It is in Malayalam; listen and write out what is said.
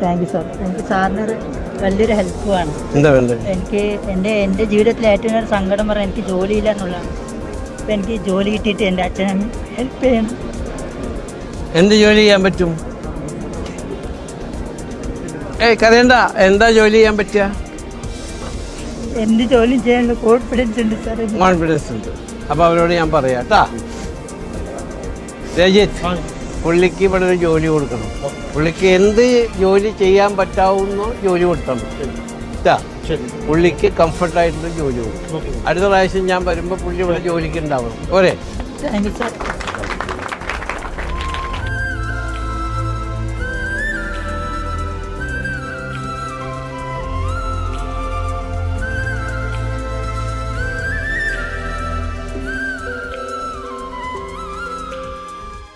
Thank you sir. എനിക്ക് സാറിനൊരു വലിയൊരു ഹെൽപ്പുമാണ്. എന്താ വേണ്ടത്? എനിക്ക് എൻ്റെ ജീവിതത്തിൽ ഏറ്റവും ഒരു സങ്കടം പറയാൻ എനിക്ക് ജോലിയില്ല എന്നുള്ളതാണ്. അപ്പം എനിക്ക് ജോലി കിട്ടിയിട്ട് എൻ്റെ അച്ഛനെ ഹെൽപ്പ് ചെയ്യണം. എന്ത് ജോലി ചെയ്യാൻ പറ്റും? കരയണ്ട. എന്താ ജോലി ചെയ്യാൻ പറ്റുക? എന്ത് ജോലിയും ചെയ്യാനുള്ള കോൺഫിഡൻസ് ഉണ്ട് സാർ. കോൺഫിഡൻസ് ഉണ്ട്. അപ്പോൾ അവരോട് ഞാൻ പറയാം കേട്ടാ. രജിത്ത്, പുള്ളിക്ക് ഇവിടെ ഒരു ജോലി കൊടുക്കണം. പുള്ളിക്ക് എന്ത് ജോലി ചെയ്യാൻ പറ്റാവുന്നോ ജോലി കൊടുക്കണം കേട്ടാ. പുള്ളിക്ക് കംഫർട്ടായിട്ടുള്ള ജോലി കൊടുക്കും. അടുത്ത പ്രാവശ്യം ഞാൻ വരുമ്പോൾ പുള്ളി ഇവിടെ ജോലിക്ക് ഉണ്ടാവണം. പോരെ? Thank you sir.